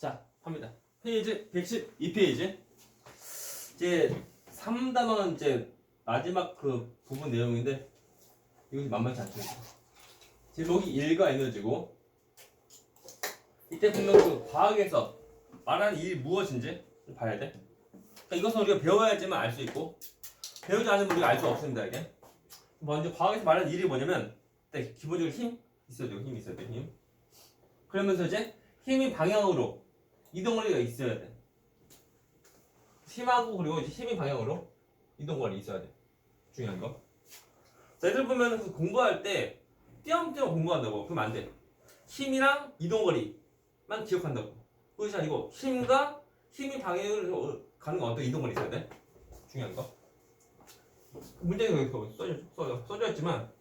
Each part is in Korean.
자, 합니다. 페이지 112페이지. 이제 3단원 이제 마지막 그 부분 내용인데 이것이 만만치 않죠. 제 로기 1가 에너지고 이때 보면 그 과학에서 말하는 일이 무엇인지 봐야 돼. 그러니까 이것은 우리가 배워야지만 알 수 있고 배우지 않으면 우리가 알 수 없습니다. 이게 먼저 과학에서 말하는 일이 뭐냐면 기본적으로 힘 있어야 돼요. 힘 있어야 돼. 힘. 그러면서 이제 힘이 방향으로 이동거리가 있어야 돼. 힘하고 그리고 이제 힘이 방향으로 이동거리 있어야 돼. 중요한 거. 자, 애들 보면 그 공부할 때 띄엄띄엄 공부한다고. 그러면 안 돼. 힘이랑 이동거리만 기억한다고. 그것이 아니고 힘과 힘이 방향으로 가는 어떤 이동거리 있어야 돼. 중요한 거. 문제가 여기 써져 있지만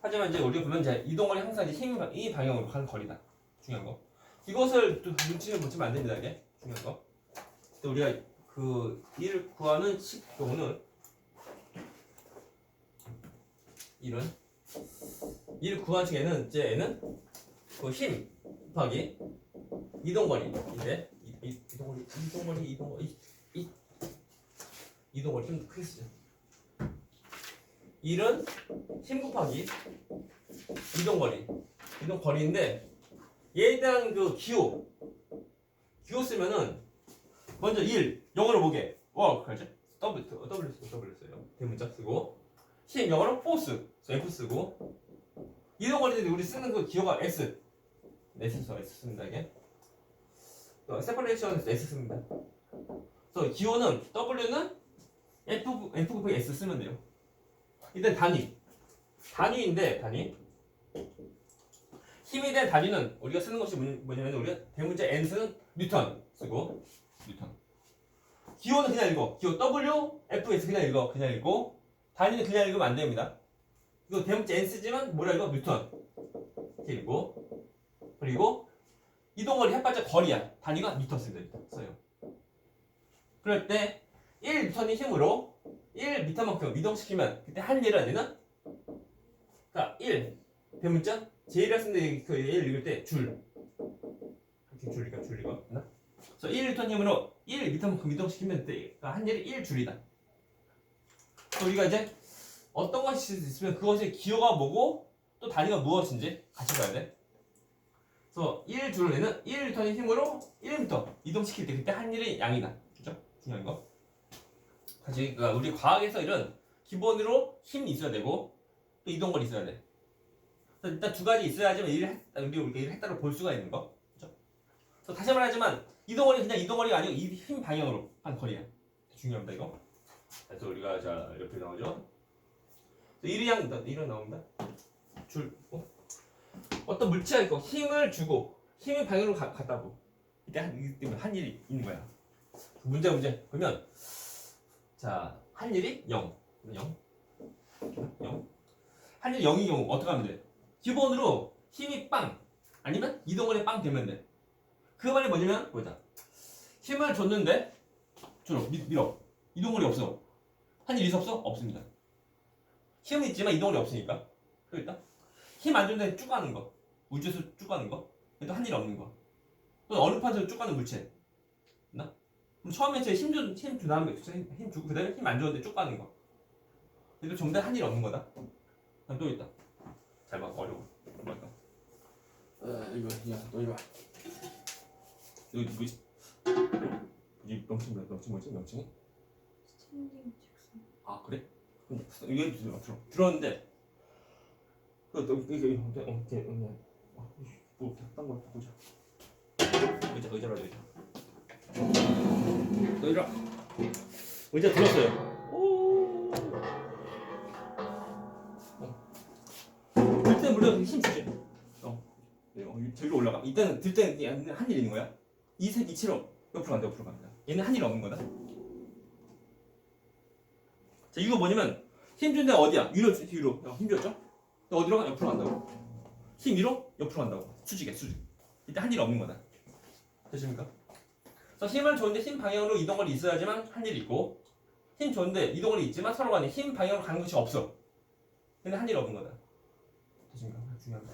하지만 이제 우리가 보면 이제 이동거리 항상 이제 힘이 방향으로 가는 거리다. 중요한 거. 이것을 또 눈치를 못 채면 안 됩니다. 이게 중요한 거. 또 우리가 그 일을 구하는 경우는 일을 구하는 식에는 이제 얘는 그 힘 곱하기 이동거리인데 이동거리 좀 크게 쓰자. 일은 힘 곱하기 이동거리인데 얘에 대한 그 기호 쓰면은 먼저 1 영어로 뭐게? 그렇지? W 써요. 대문자 쓰고 힘 영어로 force F 쓰고 이동거리인데 우리 쓰는 그 기호가 S 씁니다. 이게 separation S 씁니다. 그래서 기호는 W는 F 곱하기 S 쓰면 돼요. 일단 단위인데 힘에 대한 단위는 우리가 쓰는 것이 뭐냐면 우리가 대문자 N은 뉴턴 쓰고 뉴턴. 기호는 그냥 읽어. 기호 W, F, S 그냥 읽고 단위는 그냥 읽으면 안 됩니다. 이거 대문자 N 쓰지만 뭐라 읽어? 뉴턴 이렇게 읽고 그리고 이동거리 해봤자 거리야. 단위가 미터 씁니다. 써요. 그럴 때 1미터의 힘으로 1미터만큼 이동시키면 그때 한 일은 얘는 그러니까 1 대문자 제일이라 쓰는데 그 1 읽을 때 줄 이렇게 줄이가 그래서 1리터 힘으로 1미터만큼 이동시키면 그러니까 한 일이 1줄이다. 우리가 이제 어떤 것이 있으면 그것의 기호가 뭐고 또 단위가 무엇인지 같이 봐야 돼. 그래서 1줄을 내는 1리터의 힘으로 1m 이동시킬 때 그때 한 일이 양이다. 그죠? 중요한 거. 사실 그러니까 우리 과학에서 이런 기본으로 힘이 있어야 되고 또 이동거리 있어야 돼. 그래서 일단 두 가지 있어야지만 우리가 일을 했다고 볼 수가 있는 거. 그죠? 그래서 다시 말하지만 이동거리 그냥 이동거리가 아니고 이 힘 방향으로 한 거리야. 중요합니다 이거. 그래서 우리가 자 옆에 나오죠. 일은 나옵니다. 어떤 물체가 있고 힘을 주고 힘의 방향으로 갔다고. 이때 한 일이 있는 거야. 문제. 그러면 자, 한 일이 0. 한 일이 0인 경우 어떻게 하면 돼? 기본으로 힘이 빵 아니면 이동거리 빵 되면 돼. 그 말이 뭐냐면 보자. 힘을 줬는데 밀어. 이동거리 없어. 한 일 있어 없어? 없습니다. 힘은 있지만 이동거리 없으니까. 그러니까 힘 안 줬는데 쭉 가는 거. 우주에서 쭉 가는 거. 또 한 일 없는 거. 또 얼음판에서 쭉 가는 물체. 나? 그럼 처음에 제 힘 준 다음에 힘 주고 그다음에 힘 안 줬는데 쭉 가는 거. 근데 정답 한 일 없는 거다. 그럼 또 있다. 잘 봐. 어려워. 뭐할까? 이거 너 이리 와. 이거 뭐지? 이 명칭 뭐지? 명칭이? 스탠딩 책상. 아 그래? 이게 들었는데 이게 뭐 딴거 보자. 의자로 하자. 너 이리 와. 의자 들었어요. 오. 들 때는 물론 힘 주지. 저기로 올라가. 이때는 들 때는 한 일 있는 거야. 이치로 옆으로 간다. 얘는 한 일 없는 거다. 자, 이거 뭐냐면 힘 준 데가 어디야? 위로. 힘 줬죠? 너 어디로 가? 옆으로 간다고. 힘 위로? 옆으로 간다고. 수직. 이때 한 일 없는 거다. 되십니까? 그래서 힘을 줬는데 힘 방향으로 이동거리 있어야지만 한 일이 있고 힘 줬는데 이동거리 있지만 서로 간에 힘 방향으로 가는 것이 없어. 근데 한 일 없는 거다. 되십니까? 중요한 거.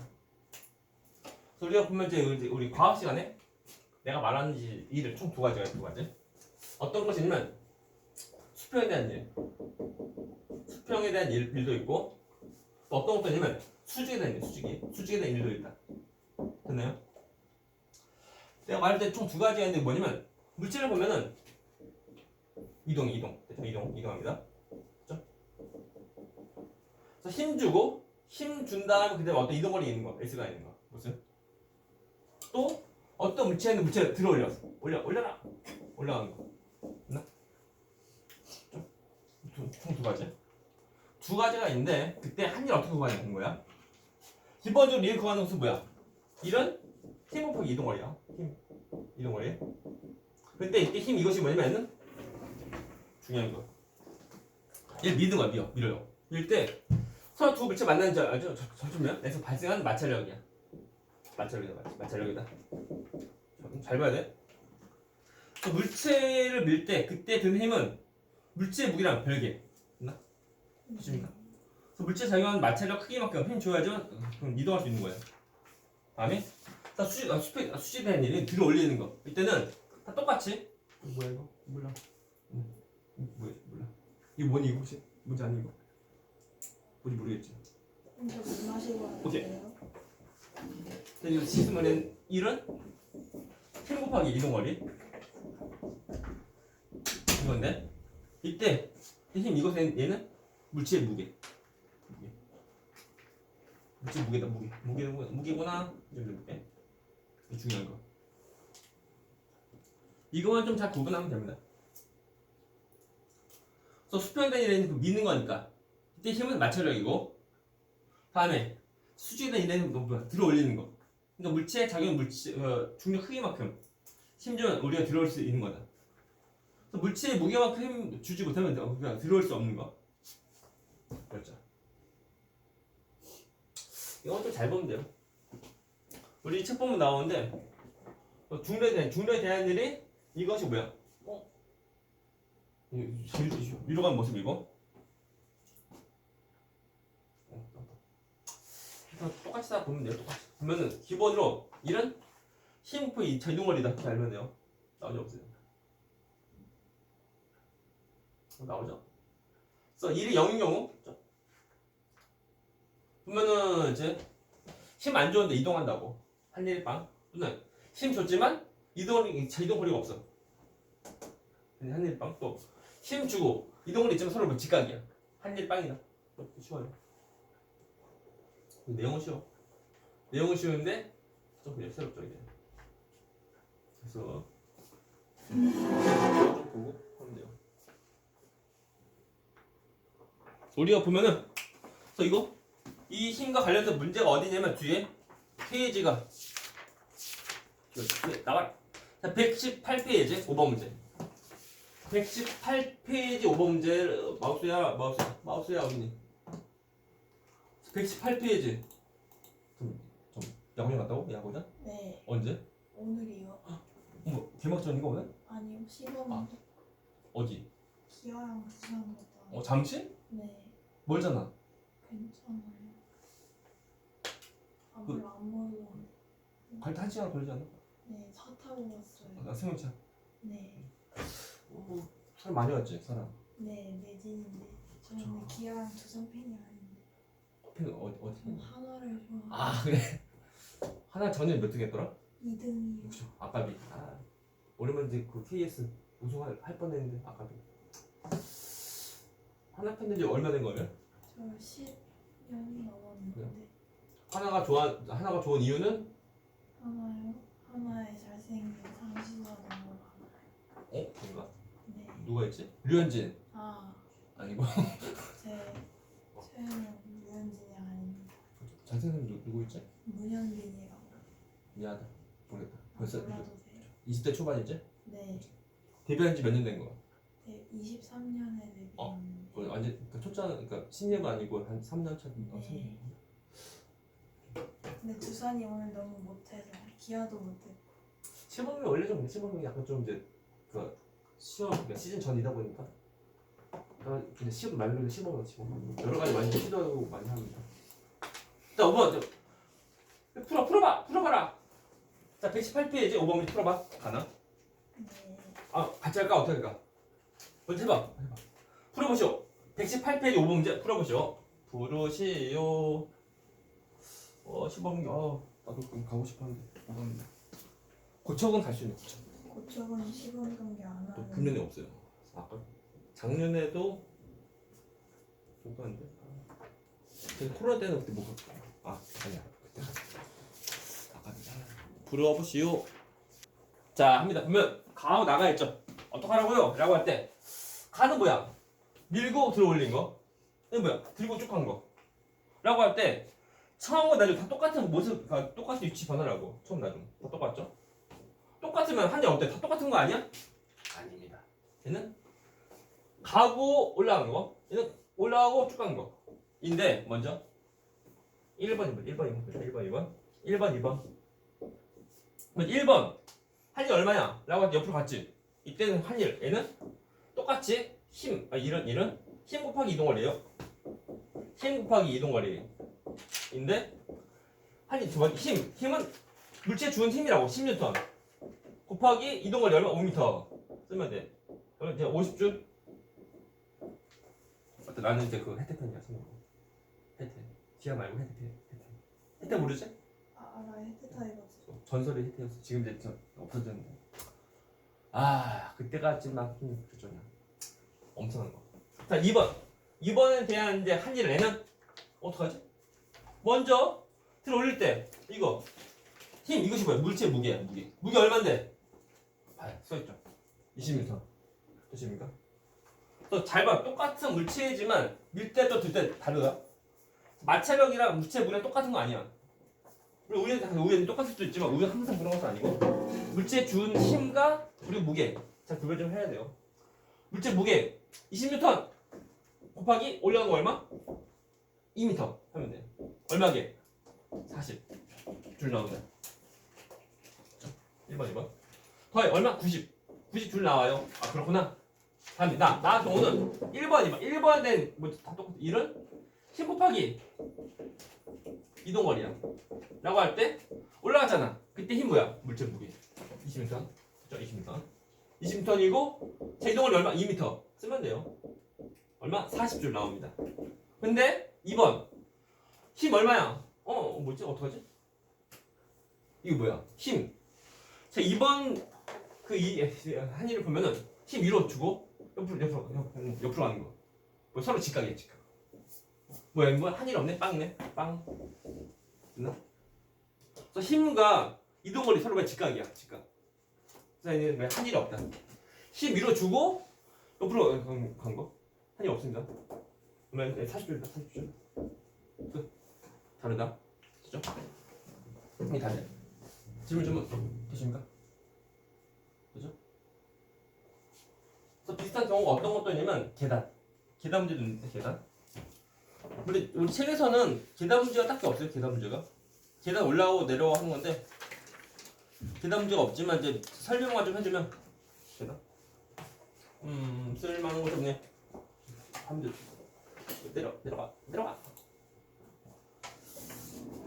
그래서 우리가 보면 이제 우리 과학 시간에 내가 말하는 일을 총 두 가지가 두 가지. 어떤 것이 있냐면 수평에 대한 일, 수평에 대한 일도 있고 또 어떤 것도 있냐면 수직에 대한 일, 수직에 대한 일도 있다. 됐나요? 내가 말할 때 총 두 가지가 있는데 뭐냐면 물체를 보면은 이동합니다. 그렇죠? 그래서 힘 주고 힘 준 다음에 그다음에 어떤 이동거리 있는 거, S가 있는 거. 무슨? 또 어떤 물체는 물체를 들어 올려라. 올라가는 거. 있나? 총 두 가지. 두 가지가 있는데 그때 한 일 어떻게 구하는 거야? 기본적으로 일 구하는 것은 뭐야? 일은 힘 곱하기 이동거리야. 힘 이동거리. 근데 이때 힘 이것이 뭐냐면은 중요한 거. 얘 미는 거야, 밀어요. 밀 때 서로 두 물체 만나는 줄 알죠? 점에서 발생하는 마찰력이야. 마찰력이다. 잘 봐야 돼. 물체를 밀 때 그때 드는 힘은 물체의 무게랑 별개. 있나? 보십니까? 그래서 물체 작용하는 마찰력 크기만큼 힘 줘야지만 그럼 이동할 수 있는 거예요. 다음에 수직에 대한 일이 들어 올리는 거. 이때는 다 똑같이. 뭐야 이거? 몰라. 몰라. 이거 뭐니 이거 혹시? 뭔지 아니 이거? 뭔지 모르겠지. 혼자 물 마시고 오케이. 하는데요? 이거 시스템은 1은 힘 곱하기 이동거리 이건데 이때 힘 이것은 얘는 물체의 무게. 물체 무게다 무게구나. 무게. 이게 중요한 거. 이거만 좀 잘 구분하면 됩니다. 그래서 수평된 일에는 그 미는 거니까 이때 힘은 마찰력이고 다음에 수직된 일에는 뭐야? 들어 올리는 거. 그러니까 물체의 작용 중력 크기만큼 힘 주면 우리가 들어올 수 있는 거다. 그래서 물체의 무게만큼 힘 주지 못하면 우리가 들어올 수 없는 거. 그렇죠. 이건 좀 잘 보면 돼요. 우리 책 보면 나오는데 중력에 대한 일이 이것이 뭐야? 위로 가는 모습이고 똑같이 다 보면 돼요. 똑같이 보면은 기본으로 일은 힘 곱하기 이동거리다 이렇게 알면 돼요. 나오죠 없어요? 나오죠? 그래서 일이 0인 경우 보면은 이제 힘 안 좋은데 이동한다고 한일빵 또는 힘 좋지만 이동거리가 없어. 한일빵 또 힘 주고 이동거리 있지만 서로 직각이야. 한일빵이다. 쉬워요. 내용은 쉬워. 내용은 쉬운데 좀 새롭죠 이게. 그래서 좀 보고 하면 돼요. 우리가 보면은 그래서 이거 이 힘과 관련된 문제가 어디냐면 뒤에 페이지가 나와. 118페이지 5번 문제. 118페이지 5번 문제 마우스야 어디니? 118페이지. 좀 야구장 갔다고? 야구장? 네. 언제? 오늘이요. 어머 개막전인가 오늘? 아니요. 시범 아. 어디? 기아랑 부산 갔다. 잠시? 네. 멀잖아. 괜찮아요. 별로 안 멀어. 갈 때 1시간 걸리지 않아? 네. 차 타고 갔어요. 나 승용차. 네. 사람 많이 왔지 사람. 네. 매진인데 저는 기아랑 두산 팬이 아닌데. 팬 어디? 하나를 좋아. 아 그래. 하나 전에 몇 등 했더라? 2등이요. 그렇죠. 아깝이. 오랜만에 이제 그 KS 우승할 뻔했는데 아깝이. 하나 팬들이 얼마 된 거예요? 저 10년이 넘었는데. 하나가 좋은 이유는? 하나요? 하나에 잘생긴 상수가 너무 많아요. 그런가? 네. 누가 했지? 류현진. 아니고. 제 최애는 류현진이 아닙니다. 잘생긴 사람 누구 있지? 문현빈이라고. 미안하다. 모르겠다. 벌써 몰라도 돼요. 20대 초반이지? 네. 데뷔한 지 몇 년 된 거야? 네. 23년에 데뷔했는데. 완전 초짜 그러니까 10년은 아니고 한 3년 차. 네. 근데 두산이 오늘 너무 못해서 기아도 못했고. 시범이 원래 좀 시범이 약간 좀 이제 그 시험 그러니까 시즌 전이다 보니까 근데 시험 말로 시범은 시범 여러 가지 많이 시도하고 많이 합니다. 자 5번 풀어봐라. 자 118페이지 5번 문제 풀어봐. 가나? 네. 아 같이 할까 어떻게 할까? 먼저 해봐. 풀어보시오. 118페이지 5번 문제 풀어보시오. 부르시오. 15번 나도 그럼 가고 싶었는데 5번 문제. 고척은 갈 수 있는 고척. 고척은 시범 경기 안 또 하는. 금년에 없어요. 아까 작년에도 못 갔는데. 코로나 때는 그때 못 갔고. 아니야 그때 나갑니다. 불어보시오. 자 합니다. 그러면 가하고 나가 있죠. 어떡하라고요? 라고 할 때 가는 뭐야? 밀고 들어 올린 거. 이거 뭐야? 들고 쭉 간 거. 라고 할 때 처음과 나중 다 똑같은 모습, 똑같은 위치 변화라고. 처음 나중 다 똑같죠? 똑같으면 한이 어때? 다 똑같은 거 아니야? 아닙니다. 얘는 가고 올라가는 거. 얘는 올라가고 쭉 가는 거. 인데 먼저 1번, 2번. 1번 한일 얼마냐? 라고 할 때 옆으로 갔지. 이때는 한일 얘는 똑같이 이런 힘 곱하기 이동거리예요. 힘 곱하기 이동거리인데 한일 두 번 힘은 물체에 주는 힘이라고 10N 곱하기 이동거리 얼마? 5m 쓰면 돼. 그럼 이제 50줄. 어때? 나는 이제 그 혜태편이야 쓰는 거. 혜태. 지하 말고 혜태. 혜태 모르지? 알아. 헤드타이거지. 전설의 혜태였어. 지금 이제 없어졌는데. 그때까지만 그랬잖아. 엄청난 거. 자, 2번에 대한 이제 한일 애는 어떡하지? 먼저 들어 올릴 때 이거 힘 이것이 뭐야? 물체 무게야. 무게 얼마인데? 써있죠. 20m. 되십니까? 또 잘 봐. 똑같은 물체이지만 밀 때 또 들 때 다르다. 마찰력이랑 물체 무게는 똑같은 거 아니야. 우리는 똑같을 수도 있지만 우리는 항상 그런 것은 아니고 물체에 준 힘과 우리 무게 잘 구별 좀 해야 돼요. 물체 무게 20N 곱하기 올라간 거 얼마? 2m 하면 돼. 얼마게? 40줄 나오네. 1번 2번 더해 얼마? 90줄 나와요. 그렇구나. 다음 나 경우는 1번 2번 1번에 대한 뭐다 똑같아. 1은 힘 곱하기 이동거리야 라고 할 때 올라갔잖아. 그때 힘 뭐야? 물체 무게 20m 그죠? 20m이고 제 이동거리 얼마? 2m 쓰면 돼요. 얼마? 40줄 나옵니다. 근데 2번 힘 얼마야? 뭐지? 어떡하지? 이거 뭐야? 힘. 자 2번 한일을 보면은 힘 위로 주고 옆으로 가는 거. 뭐 서로 직각이야 직각. 뭐야 이거 한일 없네? 빵이네? 빵. 됐나? 그래서 힘과 이동거리 서로가 직각이야 직각. 그래서 얘는 한일이 없다. 힘 위로 주고 옆으로 간 거. 한일 없습니다. 그러면 40줄이다 40줄. 끝. 다르다. 그죠? 이게 다르다. 질문 좀 되십니까? 그죠? 그래서 비슷한 경우가 어떤 것도 있냐면 계단 문제도 있는데 계단. 우리 책에서는 계단 문제가 딱히 없어요. 계단 올라오고 내려오고 하는 건데 계단 문제가 없지만 이제 설명만 좀 해주면 계단. 쓸만한 거 없네. 하면 내려가.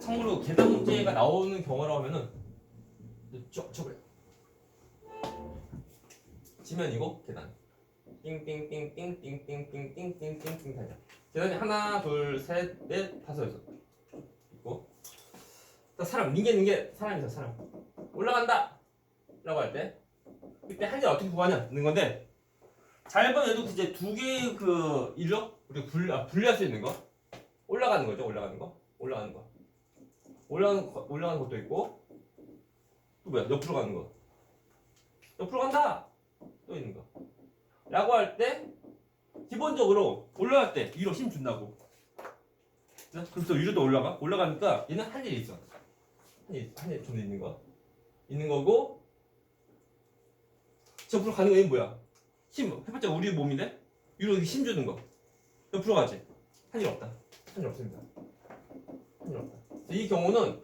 참고로 계단 문제가 나오는 경우라고 하면은 쭉 쳐버려. 지면이고 계단. 띵띵띵띵띵띵띵띵띵띵띵 다녀. 계단이 하나, 둘, 셋, 넷, 다섯 여섯 있고. 사람 링게 사람이죠 사람. 올라간다 라고 할 때 이때 한일 어떻게 구하냐는 건데 잘 보면 얘도 이제 두 개의 그 인력 우리가 분리할 수 있는 거. 올라가는 거죠. 올라가는 것도 있고 또 뭐야? 옆으로 가는 거. 옆으로 간다 또 있는 거. 라고 할 때 기본적으로 올라갈 때 위로 힘 준다고. 그래서 위로 또 올라가니까 얘는 할 일이 있어. 한일 좀 있는 거고 옆으로 가는 거 얘는 뭐야? 힘 해봤자 우리 몸인데 위로 힘 주는 거. 옆으로 가지. 한 일 없다. 한 일 없습니다. 한 일 없다. 이 경우는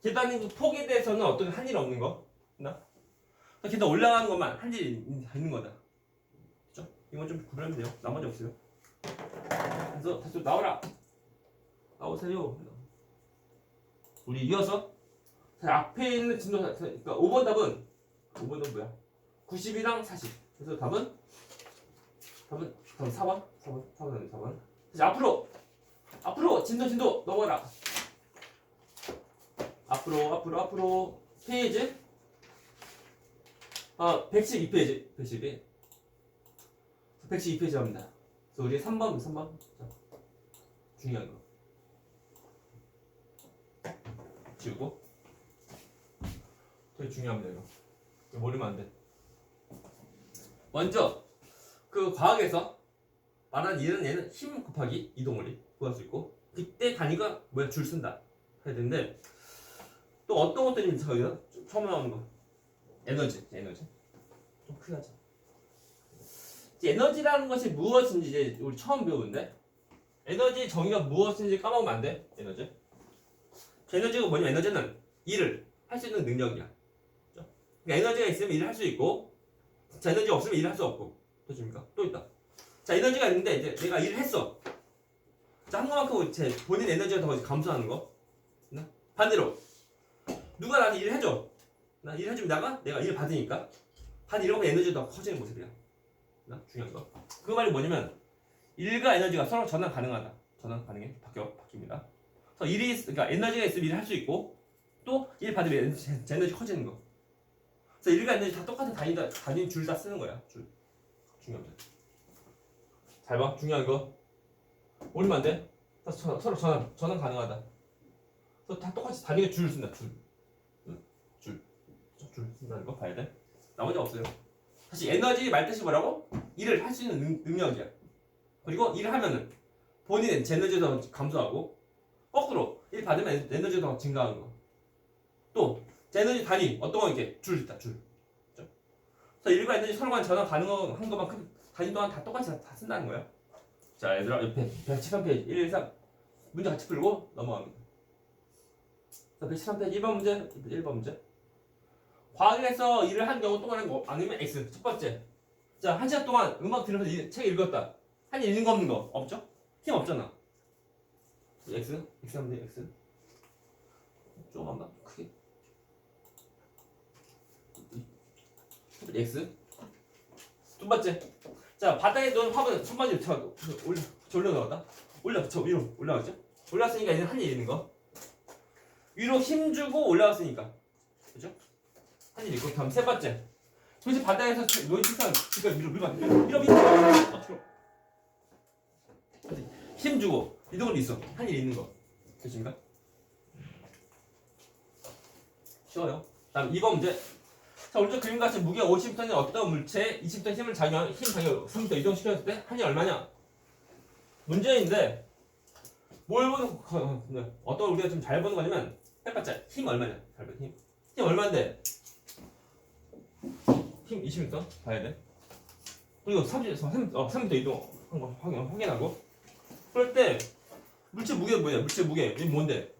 계단의 그 폭에 대해서는 어떤 한 일 없는 거. 나? 계단 올라가는 것만 한 일이 있는 거다. 그렇죠? 이건 좀 구분하면 돼요. 나머지 없어요. 그래서 다시 나오세요. 우리 이어서 자, 앞에 있는 진도, 그러니까 5번 답은 뭐야? 90이랑 40. 그래서 답은 4번. 4번. 자, 앞으로 진도 넘어가라. 앞으로 페이지 112페이지 112페이지 합니다. 그래서 우리 3번 자, 중요한 거 지우고 되게 중요합니다. 이거 모르면 안 돼. 먼저 그 과학에서 말하는 얘는 힘 곱하기 이동거리 구할 수 있고, 그때 단위가 뭐야? 줄 쓴다 해야 되는데, 또 어떤 것들이 저희가 처음 나오는 거 에너지 좀 크게 하자. 이제 에너지라는 것이 무엇인지 이제 우리 처음 배우는데, 에너지 정의가 무엇인지 까먹으면 안 돼. 에너지가 뭐냐면, 에너지는 일을 할 수 있는 능력이야. 그러니까 에너지가 있으면 일을 할 수 있고, 자, 에너지가 없으면 일을 할 수 없고. 됐습니까? 또 있다. 자, 에너지가 있는데 이제 내가 일을 했어. 자, 한 것만큼 제 본인 에너지가 더 감소하는 거. 반대로 누가 나한테 일을 해줘. 나 일을 해주면 내가 일을 받으니까 이러면 에너지가 더 커지는 모습이야. 중요한 거. 그 말이 뭐냐면, 일과 에너지가 서로 전환 가능하다. 전환 가능해. 바뀝니다. 그래서 그러니까 에너지가 있으면 일을 할 수 있고, 또 일 받으면 제 에너지 커지는 거. 그래서 일과 에너지 다 똑같은 단위 줄 다 쓰는 거야. 줄. 중요합니다. 잘 봐. 중요한 거. 올리면 안 돼. 서로 전환 가능하다. 그래서 다 똑같이 단위가 줄 쓴다. 줄 쓴다는 거 봐야 돼. 나머지 없어요. 사실 에너지 말 뜻이 뭐라고? 일을 할 수 있는 능력이야. 그리고 일을 하면은 본인의 에너지가 더 감소하고, 거꾸로 일 받으면 에너지가 더 증가하는 거. 또 에너지 단위 어떤 거 이렇게 줄 있다. 줄. 그래서 일과 에너지 서로 간 전환 가능한 것만큼 단위 동안 다 똑같이 다 쓴다는 거야. 자, 얘들아, 옆에 113페이지 1, 2, 3 문제 같이 풀고 넘어갑니다. 자, 113페이지 1번 문제. 과학에서 일을 한 경우 동안 아니면 X. 첫 번째. 자, 1시간 동안 음악 들으면서 책 읽었다. 한 일 읽는 거 없는 거 없죠? 힘 없잖아. X 하면 돼. X. 조금만 더 크게. X. 두 번째. 자, 바닥에 놓은 화분 손바지 올려놓았다. 위로 올라갔죠? 올라왔으니까 이제 한 일 있는 거. 위로 힘주고 올라왔으니까. 그죠? 한 일 있고. 다음 세 번째. 도대체 바닥에서 놓인 책상 밀어. 힘주고 이동은 있어. 한 일 있는 거. 되십니까? 쉬워요. 다음 2번 문제. 자, 오른쪽 그림 같은 무게 50ton의 어떤 물체에 20톤 힘을 작용하면 힘 방향 3m 이동시켰을 때 한이 얼마냐? 문제인데 뭘 보는 어떤 우리가 좀 잘 보는 거냐면, 해봤자 힘 얼마냐? 잘 봐. 힘 얼마인데? 힘 20m 봐야 돼. 그리고 3m 이동한 거 확인하고. 그럴 때 물체 무게가 뭐냐? 물체 무게 이게 뭔데?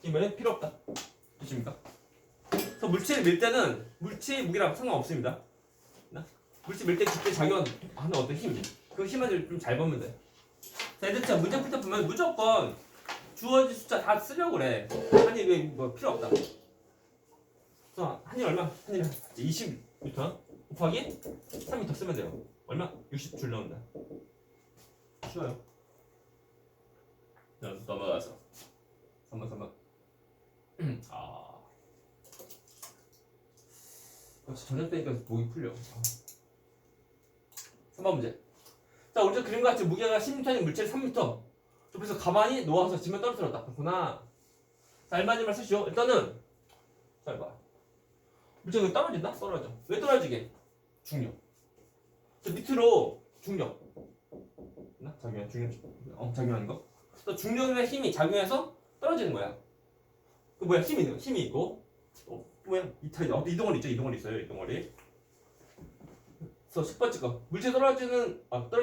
이번엔 필요 없다. 됐습니까? 그래서 물체를 밀 때는 물체의 무게랑 상관없습니다. 물체 밀 때 그때 작용하는 어떤 힘, 그 힘을 좀 잘 보면 돼. 자, 얘들 진짜 문제 풀 때 보면 무조건 주어진 숫자 다 쓰려고 그래. 한이 왜 뭐 필요 없다. 그래서 한이 얼마? 한이 20m 곱하기 3m 쓰면 돼요. 얼마? 60줄 나온다. 쉬워요. 자, 넘어가서 3번. 역시 저녁 때니까 목이 풀려. 3번 문제. 자, 오른쪽 그림과 같이 무게가 10m인 물체를 3m 좁혀서 가만히 놓아서 지면 떨어뜨렸다. 그렇구나. 자, 알맞은 말 쓰시오. 일단은 잘 봐. 물체가 떨어진다? 떨어져. 왜 떨어지게? 중력. 저 밑으로 중력. 작용하는 거. 또 중력의 힘이 작용해서 떨어지는 거야. 그 뭐야? 힘이 있고. 또 뭐야? 이동거리 있죠? 이동거리 있어요. 이동거리. 그래서 첫 번째 거. 물체 떨어질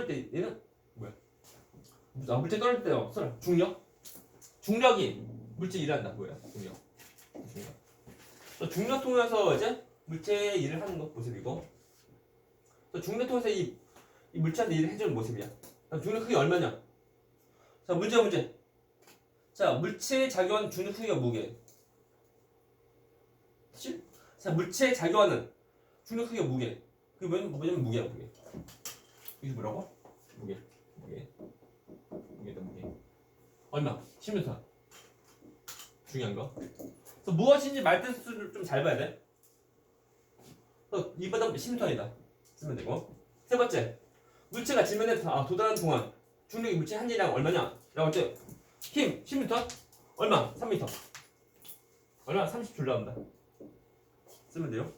때 얘는 뭐야? 물체 떨어질 때 중력. 중력이 물체 일한다. 뭐야? 중력. 또 중력 통해서 이제 물체의 일을 하는 것 모습이고. 또 중력 통해서 이 물체한테 일을 해주는 모습이야. 중력 크기 얼마냐? 자, 문제. 자, 물체에 작용한 중력 크기가 무게. 자, 물체에 작용하는 중력 크기가 무게. 그게 뭐냐면 무게야, 무게. 이게 뭐라고? 무게. 무게다, 무게. 얼마? 10m. 중요한 거. 그래서 무엇인지 말뜻수를 좀 잘 봐야 돼. 그래서 이보다 10m이다. 쓰면 되고. 세 번째. 물체가 지면에 도달하는 동안 중력이 물체 한 일량 얼마냐? 라고 할 때 힘 10m? 얼마? 3m. 얼마? 30줄 나온다. 쓰면 돼요.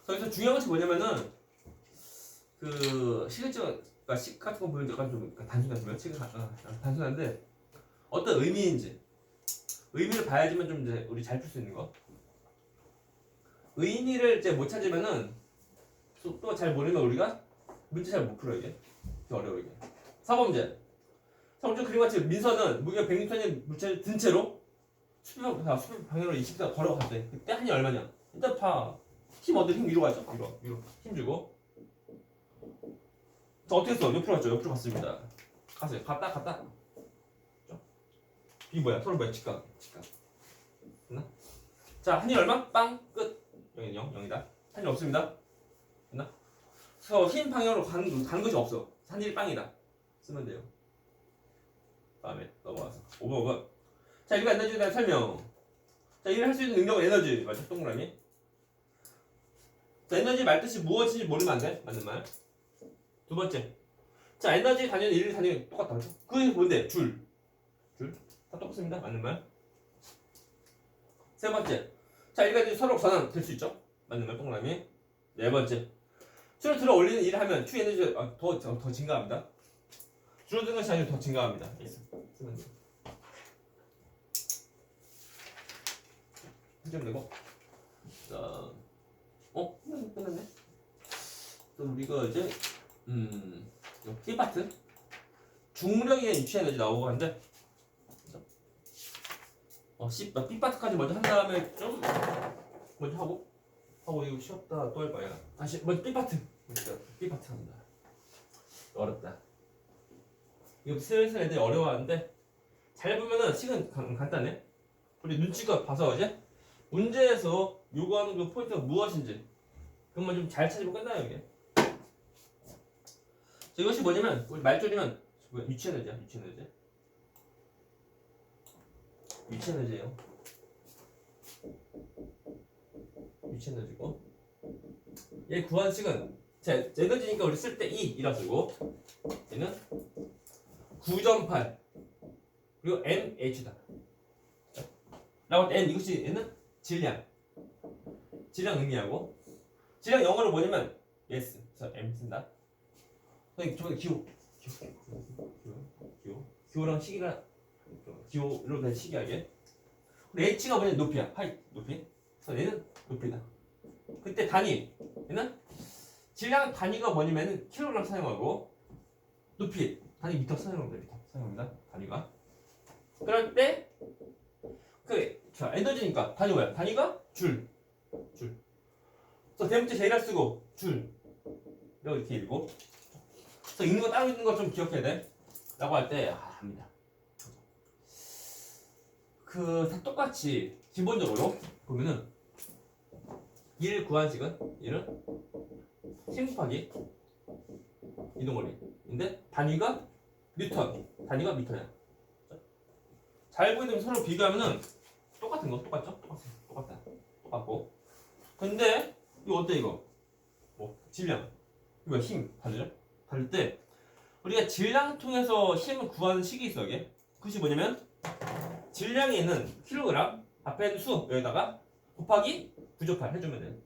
그래서 중요한 것이 뭐냐면은 그 시그처가 식 같은 거 보면 약간 좀 단순하지만 단순한데 어떤 의미인지 의미를 봐야지만 좀 이제 우리 잘 풀 수 있는 거. 의미를 이제 못 찾으면은 또 잘 모르면 우리가 문제 잘 못 풀어 이게. 어려워 이게. 4번문제. 4번문제 그림 같이 민서는 무게가 100N의 물체를 든 채로 수평 방향으로 20m 걸어갔대. 그때 한이 얼마냐? 일단 봐. 힘 어디 힘 위로 가죠? 위로 힘 주고. 자 어떻게 했어? 옆으로 갔죠? 옆으로 갔습니다. 갔어요. 갔다. 이게 뭐야? 서로 뭐야? 직각. 됐나? 자 한이 얼마? 빵 끝. 0은 0이다. 한이 없습니다. 됐나? 그래서 흰 방향으로 가는 것이 없어. 한일이 빵이다. 쓰면 돼요. 다음에 넘어가서 5번. 자, 이거 에너지에 대한 설명. 자, 일을 할 수 있는 능력은 에너지. 맞죠? 동그라미. 자, 에너지 말뜻이 무엇인지 모르면 안 돼. 맞는 말. 두 번째. 자, 에너지 단위는 일 단위 똑같다. 그렇죠? 그게 뭔데? 줄. 다 똑같습니다. 맞는 말. 세 번째. 자, 일가지 서로 전환 될 수 있죠? 맞는 말. 동그라미. 네 번째. 줄을 들어 올리는 일을 하면 추 에너지가 더 증가합니다. 줄어드는 것이 아니라 더 증가합니다. 쓰면 돼요. 해주면 되고. 자, 끝났네. 또 우리가 이제 B파트 중력의 입시 에너지 나오고 하는데 B파트까지 먼저 한 다음에 좀 먼저 하고 이거 쉬었다 또 할 거야. 다시 먼저 B파트 합니다. 어렵다. 이거 슬슬 애들이 어려워하는데 잘 보면은 식은 간단해. 우리 눈치가 봐서 이제 문제에서 요구하는 그 포인트가 무엇인지 그것만 좀 잘 찾으면 끝나요 이게. 자, 이것이 뭐냐면 우리 말줄이면 위치 에너지야. 위치 에너지예요. 위치 에너지고 얘 구한 식은 자 에너지니까 우리 쓸 때 E이라 쓰고 얘는 9.8 그리고 mh다. 라고 할 때 m 이것이 얘는 질량 의미하고 질량 영어로 뭐냐면 yes. 그래서 m 쓴다. 선생님 저번에 기호랑 시기가 기호로 된 시기하게. 근데 h가 뭐냐면 높이야. 하이 높이. 그래서 얘는 높이다. 그때 단위 얘는 질량 단위가 뭐냐면 킬로그램 사용하고 높이 단위 미터 사용합니다. 단위가. 그럴 때 자 에너지니까 단위 뭐야? 단위가 줄. 그래서 대문자 제일을 쓰고 줄 이렇게 읽고. 그래서 읽는 거 따로 있는 거 좀 기억해야 돼. 라고 할 때 합니다. 다 똑같이 기본적으로 보면은 1 구한식은 1은 힘 곱하기 이동거리인데 단위가 뉴턴, 단위가 미터야. 잘 보이는 서로 비교하면은 똑같은 거 똑같죠? 똑같고. 근데 이거 어때 이거? 질량. 이거 힘 다르죠? 다를 때 우리가 질량 통해서 힘을 구하는 식이 있어 이게. 그것이 뭐냐면 질량에 있는 킬로그램 앞에 있는 수 여기다가 곱하기 9.8 해주면 돼.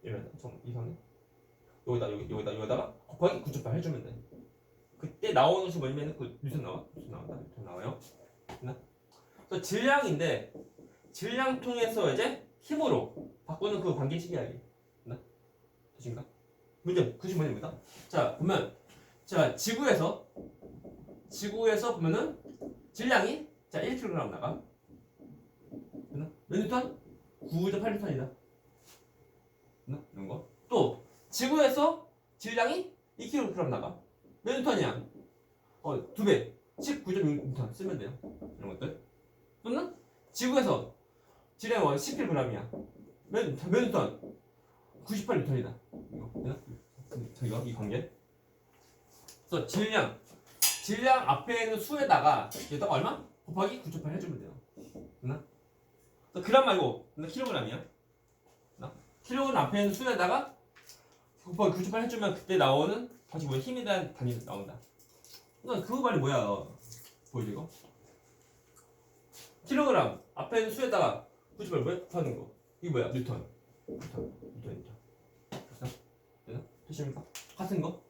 이러면 좀 이상해. 여기다가 곱하기 9.8 해주면 돼. 그때 나오는 것이 뭐냐면 그 뉴턴 나와요. 그래서 질량인데 질량 통해서 이제 힘으로 바꾸는 그 관계식이야 이게. 되신가? 문제 그것이 뭐냐면 자 보면 자 지구에서 보면은 질량이 자 1kg 나가. 몇 뉴턴? 9.8뉴턴이다. 이런 거. 또 지구에서 질량이 2kg 나가. 몇 뉴턴이야? 2배. 19.6뉴턴 쓰면 돼요. 이런 것들. 또는 지구에서 질량은 11g이야. 몇 뉴턴? 98뉴턴이다. 이거 되나? 이거 이 관계. 그래서 질량 앞에 있는 수에다가 여기다가 얼마? 곱하기 9.8 해주면 돼요. 됐나? 그래서 그람 말고 킬로그램이야. 됐나? 킬로그램 앞에 있는 수에다가 곱하기 9.8 해주면 그때 나오는 다시 뭐야 힘에 대한 단위 나온다. 그러니까 그거 말이 뭐야? 보이지 이거? 킬로그램 앞에 있는 수에다가 9.8 뭐야? 곱하는 거. 이게 뭐야? 뉴턴. 됐나? 되십니까? 같은 거.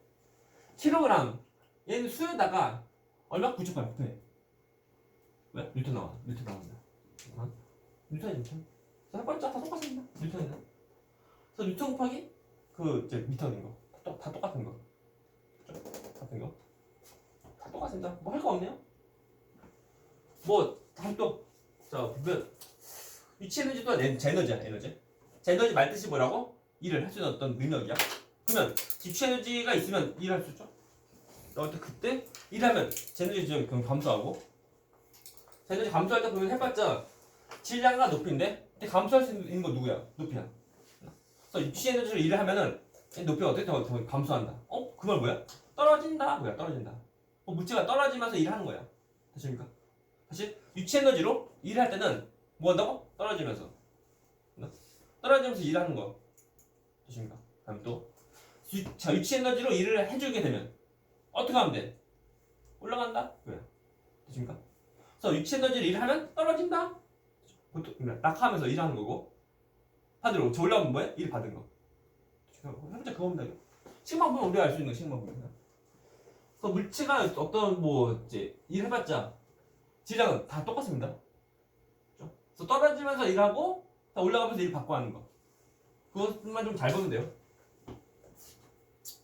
킬로그램 얘는 수에다가 얼마? 9.8 곱해. 왜? 뉴턴 나온다. 뉴턴이 뉴턴. 자, 해봤자 다 똑같습니다. 뉴턴이다. 그래서 뉴턴 곱하기 그 이제 미터인 거. 다 똑같은 거. 같은 거. 다 똑같습니다. 뭐 할 거 없네요. 뭐 다음 또 자, 보면 위치 에너지 또한 에너지야. 에너지 말 뜻이 뭐라고? 일을 할 수 있는 어떤 능력이야. 그러면 위치 에너지가 있으면 일을 할 수 있죠. 그때 일하면 에너지 좀 그럼 감소하고 에너지 감소할 때 보면 해봤자 질량과 높이인데 근데 감소할 수 있는 거 누구야? 높이야. 그래서 위치 에너지로 일을 하면은 높이가 어떻게 더 감소한다. 그 말 뭐야? 떨어진다. 뭐야? 떨어진다. 물체가 떨어지면서 일을 하는 거야. 되십니까? 다시 위치 에너지로 일을 할 때는 뭐 한다고? 떨어지면서 일을 하는 거. 되십니까? 다음 또 자, 위치 에너지로 일을 해주게 되면 어떻게 하면 돼? 올라간다? 왜? 되십니까? 그래서 위치 에너지로 일을 하면 떨어진다? 보통 낙하하면서 일하는 거고 반대로 저 올라가면 뭐야? 일 받은 거. 해보자 그겁니다. 식만 보면 우리가 알 수 있는 거 식만 보면. 그래서 물체가 어떤 뭐 이제 일 해봤자 질량은 다 똑같습니다. 그렇죠? 그래서 떨어지면서 일하고 다 올라가면서 일 받고 하는 거. 그것만 좀 잘 보면 돼요.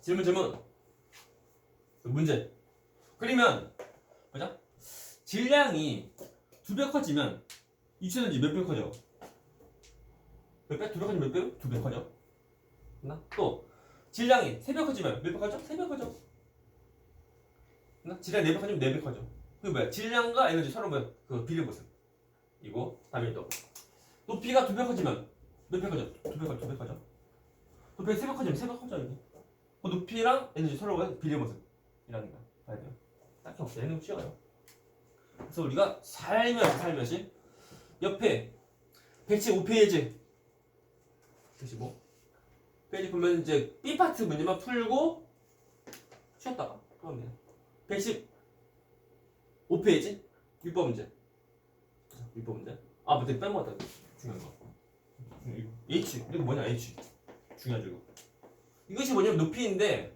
질문. 문제. 그러면 보자. 질량이 2배 커지면 위치 에너지 몇 배 커져? 몇 배? 2배 커지면 몇 배? 2배 커져. 또 질량이 3배 커지면 몇 배 커져? 3배 커져. 질량이 4배 커지면 4배 커져. 그게 뭐야? 질량과 에너지 서로 뭐야? 그 비례 모습. 이거 다음에 또 높이가 2배 커지면 몇 배 커져? 2배 커져. 높이가 3배 커지면 3배 커져. 여기. 그 높이랑 에너지 서로 비례 모습이라는 거 봐야 돼요. 딱히 없어요. 얘는 쉬워요. 그래서 우리가 살며시 옆에 115페이지 115페이지 보면 이제 B파트 문제만 풀고 쉬었다가 그러면 돼요. 115페이지 6번 문제. 아 근데 빼먹었다. 중요한 거. H 이거 뭐냐 H 중요하죠 이거. 이것이 뭐냐면 높이인데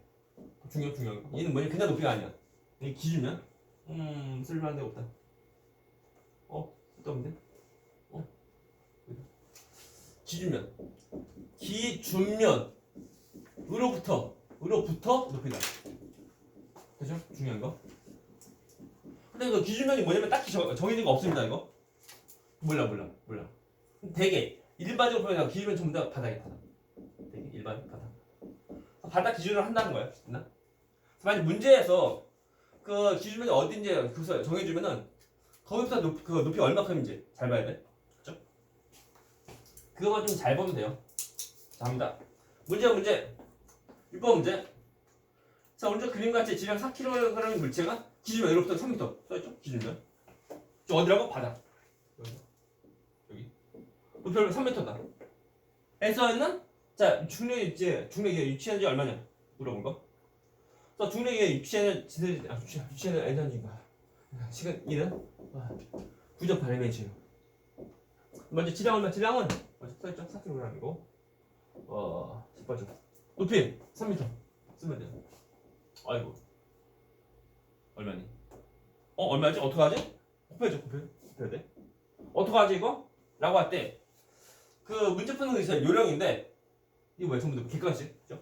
중요한 거. 얘는 뭐냐 그냥 높이가 아니야. 이게 기준이야. 쓸만한 데가 없다. 쓸데없는데? 기준면으로부터 높이다. 그죠? 중요한 거. 근데 그 기준면이 뭐냐면 딱히 정해진 거 없습니다. 이거 몰라. 되게 일반적으로 보면 기준면 전부 다 바닥이야. 되게 일반 바닥 기준으로 한다는 거야. 맞나? 만약 문제에서 그 기준면이 어딘지 그래서 정해주면은 거기서 그 높이 얼마큼인지 잘 봐야 돼. 그렇죠? 그거만 좀 잘 보면 돼요. 자, 갑니다. 문제 6번 문제. 자, 오른쪽 그림같이 질량 4kg 물체가 기준면 1로부터 3m 써있죠? 기준면. 저 어디라고? 바닥. 여기. 높이 얼마? 3m다. 에서는 자 중력의 유치에너지 얼마냐? 물어본 거. 그래서 중력의 유치에너지 에너지가 시간 1은 9.8mg예요. 먼저 질량 얼마? 질량은 써있죠? 4kg이고 10번째 높이 3m 쓰면 돼요. 아이고 얼마니? 얼마지? 어떡하지? 곱해야 돼. 어떡하지 이거? 라고 할 때 그 문제 푸는 거 있어요. 요령인데 이거 뭐야? 전부 다 객관식 그죠?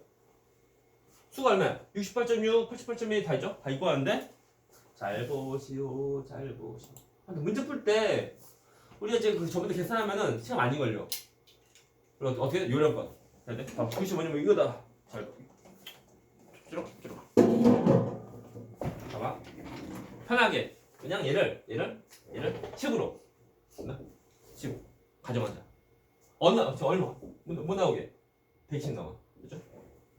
수가 얼마야? 68.6, 88.1 다 있죠? 다 있고 하는데 잘 보시오. 근데 문제 풀 때 우리가 이제 그 전부 다 계산하면은 시간 많이 걸려. 그리고 어떻게 요령껏 해야 돼? 그것이 뭐냐면 이거다. 잘 쭉. 봐봐. 편하게 그냥 얘를 식으로. 식으로. 가정하자. 얼마? 못 나오게. 120 나와. 그죠?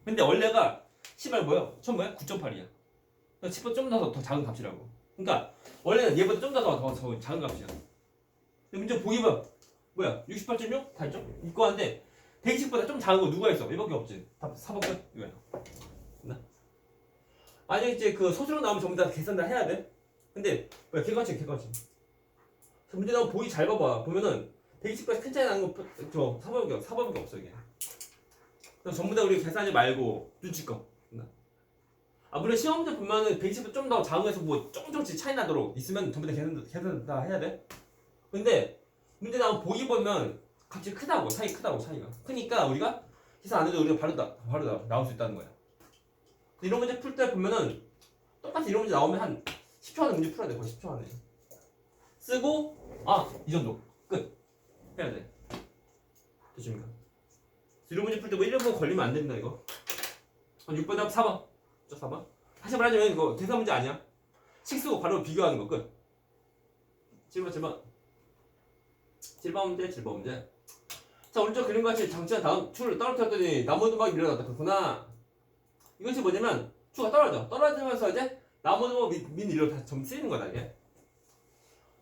근데 원래가 씨발 뭐야? 처음 뭐야? 9.8이야. 10번 좀 더 작은 값이라고. 그러니까 원래는 얘보다 좀 더 작은 값이야. 근데 문제 보기 봐. 뭐야? 68.6? 다 있죠? 이거 한데 120보다 좀 작은 거 누가 있어? 얘밖에 없지. 답 4번 끝. 이거야. 됐나? 만약에 이제 그 소수로 나오면 전부 다 계산 다 해야 돼. 근데 뭐야? 객관식. 문제 나오면 보기 잘 봐봐. 보면은 120보다 큰 차이 나는 거 4번밖에 없어 이게. 그래서 전부 다 우리 계산하지 말고 눈치껏. 아 물론 시험 문제 보면은 120보다 좀 더 작은 거에서 뭐 조금씩 차이 나도록 있으면 전부 다 계산 다 해야 돼. 근데 문제 나오면 보기 보면 값이 크다고 차이가 크니까 우리가 계산 안 해도 우리가 바로 나올 수 있다는 거야. 이런 문제 풀 때 보면은 똑같이 이런 문제 나오면 한 10초 안에 문제 풀어야 돼. 거의 10초 안에 쓰고 이 정도 끝 해야 돼. 되십니까? 이런 문제 풀 때 뭐 1분 걸리면 안 된다 이거. 6번 답 4번. 4번. 다시 말하자면 이거 계산 문제 아니야. 식 쓰고 바로 비교하는 거 끝. 7번 문제. 자, 오른쪽 그림과 같이 장치한 다음 추를 떨어뜨렸더니 나무 누막이 밀어났다. 그렇구나. 이것이 뭐냐면 추가 떨어지면서 이제 나무 누막 민 일로 다시 점 쓰이는 거다 이게.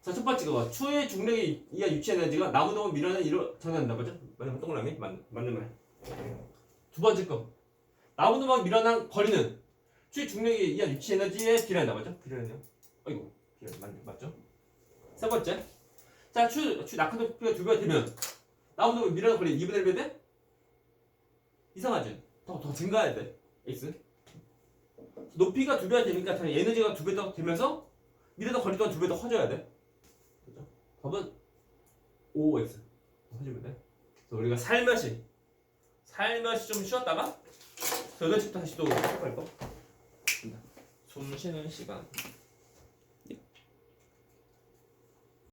자, 첫 번째 거 추의 중력에 의한 유치 에너지가 나무 누막 밀어낸 일로 전환한다. 맞죠? 맞는 동그라미 맞는 말. 두 번째 거 나무 누막 밀어난 거리는 추의 중력에 의한 유치 에너지에 비례한다. 맞죠? 비례하네요. 어이구 맞죠? 세 번째 자, 추 낙하도 부피가 2배가 되면 나무 누막 밀어난 거리 2분의 1배 돼? 이상하지? 더 증가해야 돼. X 높이가 2배가 되니까 당연히 에너지가 2배 더 되면서 밀어난 거리 또한 2배 더 커져야 돼. 그죠? 답은 5X 해주면 돼. 그래서 우리가 살며시 좀 쉬었다가 8시부터 다시 또 시작할 거. 숨 쉬는 시간.